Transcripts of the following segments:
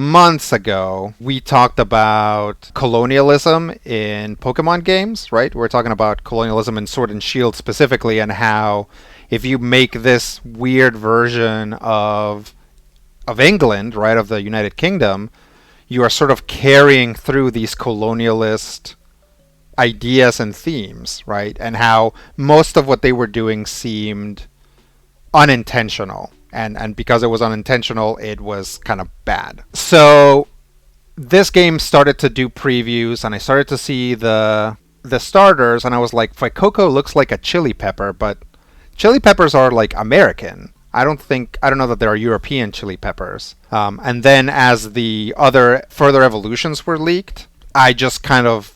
months ago, we talked about colonialism in Pokemon games, right? We're talking about colonialism in Sword and Shield specifically, and how if you make this weird version of England, right, of the United Kingdom, you are sort of carrying through these colonialist ideas and themes, right? And how most of what they were doing seemed unintentional. And because it was unintentional, it was kind of bad. So this game started to do previews, and I started to see the starters, and I was like, Fuecoco looks like a chili pepper, but chili peppers are like American. I don't know that there are European chili peppers. And then as the other further evolutions were leaked, I just kind of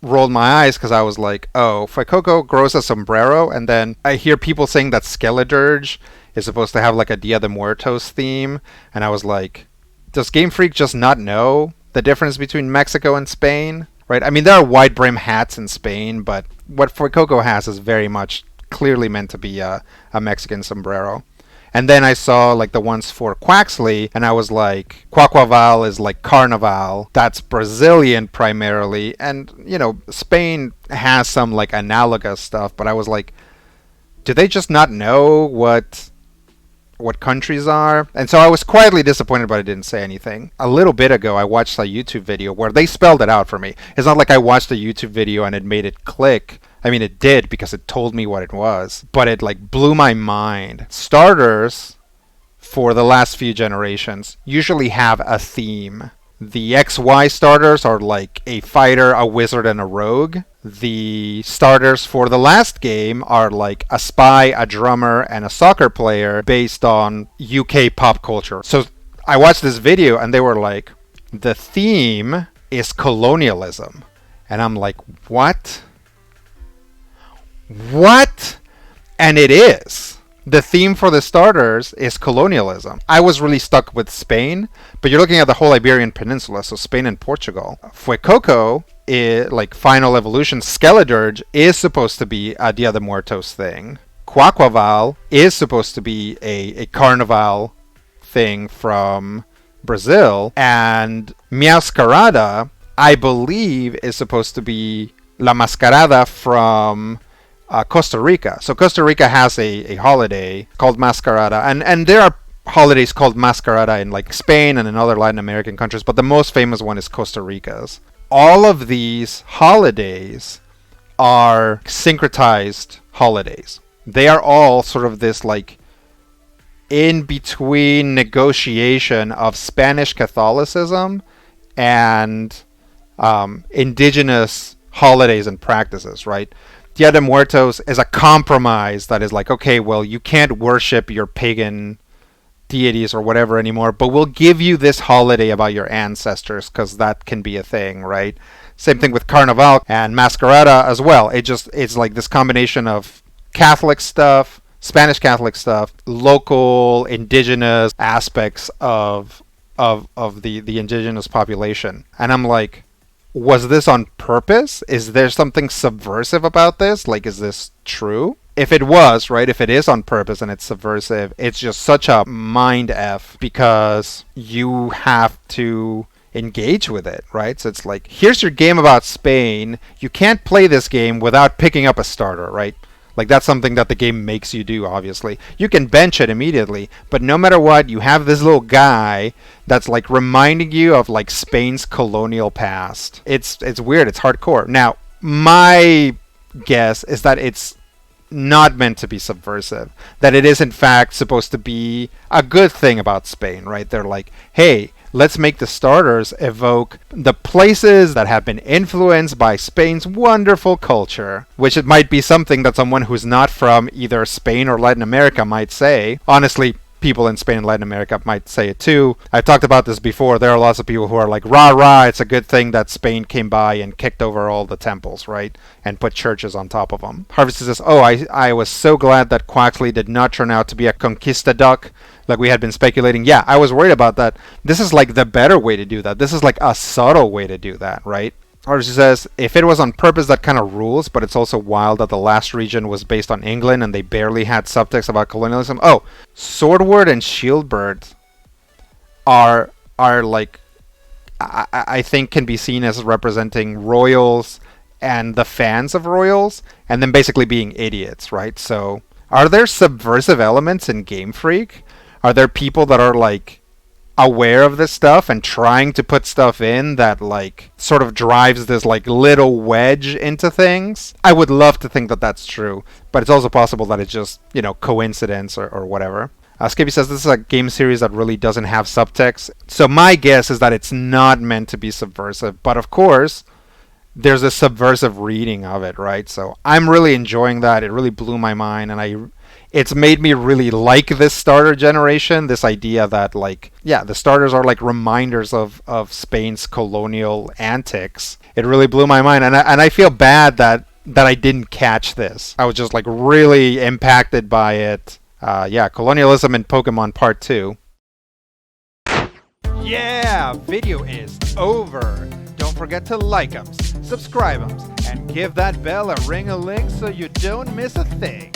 rolled my eyes because I was like, oh, Fuecoco grows a sombrero, and then I hear people saying that Skeledirge is supposed to have like a Dia de Muertos theme, and I was like, does Game Freak just not know the difference between Mexico and Spain? Right? I mean, there are wide brim hats in Spain, but what Fuecoco has is very much clearly meant to be a Mexican sombrero. And then I saw like the ones for Quaxley, and I was like, Quaquaval is like Carnival. That's Brazilian primarily. And, you know, Spain has some like analogous stuff, but I was like, do they just not know what countries are? And so I was quietly disappointed, but I didn't say anything. A little bit ago, I watched a YouTube video where they spelled it out for me. It's not like I watched a YouTube video and it made it click. I mean, it did because it told me what it was, but it like blew my mind. Starters for the last few generations usually have a theme. The XY starters are like a fighter, a wizard, and a rogue. The starters for the last game are like a spy, a drummer, and a soccer player based on UK pop culture. So I watched this video and they were like, the theme is colonialism. And I'm like, what? What? And it is. The theme for the starters is colonialism. I was really stuck with Spain, but you're looking at the whole Iberian Peninsula, so Spain and Portugal. Fuecoco, like Final Evolution, Skeledirge is supposed to be a Dia de Muertos thing. Quaquaval is supposed to be a Carnival thing from Brazil. And Miascarada, I believe, is supposed to be La Mascarada from Costa Rica. So Costa Rica has a holiday called Mascarada, and there are holidays called Mascarada in like Spain and in other Latin American countries, but the most famous one is Costa Rica's. All of these holidays are syncretized holidays. They are all sort of this like in between negotiation of Spanish Catholicism and indigenous holidays and practices, right? Dia de Muertos is a compromise that is like, okay, well, you can't worship your pagan deities or whatever anymore, but we'll give you this holiday about your ancestors because that can be a thing, right? Same thing with Carnival and Mascarada as well. It's like this combination of Catholic stuff, Spanish Catholic stuff, local indigenous aspects of the indigenous population. And I'm like, was this on purpose? Is there something subversive about this? Like, is this true? If it was, right, if it is on purpose and it's subversive, it's just such a mind F because you have to engage with it, right? So it's like, here's your game about Spain. You can't play this game without picking up a starter, right? Like, that's something that the game makes you do, obviously. You can bench it immediately, but no matter what, you have this little guy that's, like, reminding you of, like, Spain's colonial past. It's weird. It's hardcore. Now, my guess is that it's not meant to be subversive. That it is, in fact, supposed to be a good thing about Spain, right? They're like, hey, let's make the starters evoke the places that have been influenced by Spain's wonderful culture, which it might be something that someone who's not from either Spain or Latin America might say. Honestly, people in Spain and Latin America might say it too. I've talked about this before. There are lots of people who are like, rah, rah, it's a good thing that Spain came by and kicked over all the temples, right? And put churches on top of them. Harvest says, oh, I was so glad that Quaxley did not turn out to be a conquistador, like we had been speculating. Yeah, I was worried about that. This is like the better way to do that. This is like a subtle way to do that, right? Or she says, if it was on purpose, that kind of rules, but it's also wild that the last region was based on England and they barely had subtext about colonialism. Oh, Swordward and Shieldbird are like I think can be seen as representing royals and the fans of royals, and then basically being idiots, right? So, are there subversive elements in Game Freak? Are there people that are like aware of this stuff and trying to put stuff in that like sort of drives this like little wedge into things? I would love to think that that's true, but it's also possible that it's just, coincidence or whatever. Skippy says this is a game series that really doesn't have subtext. So my guess is that it's not meant to be subversive, but of course, there's a subversive reading of it, right? So I'm really enjoying that. It really blew my mind, and it's made me really like this starter generation. This idea that like, yeah, the starters are like reminders of Spain's colonial antics. It really blew my mind, and I feel bad that I didn't catch this. I was just like really impacted by it. Yeah, Colonialism in Pokemon Part 2. Yeah, video is over. Don't forget to like them, subscribe them, and give that bell a ring-a-ling so you don't miss a thing.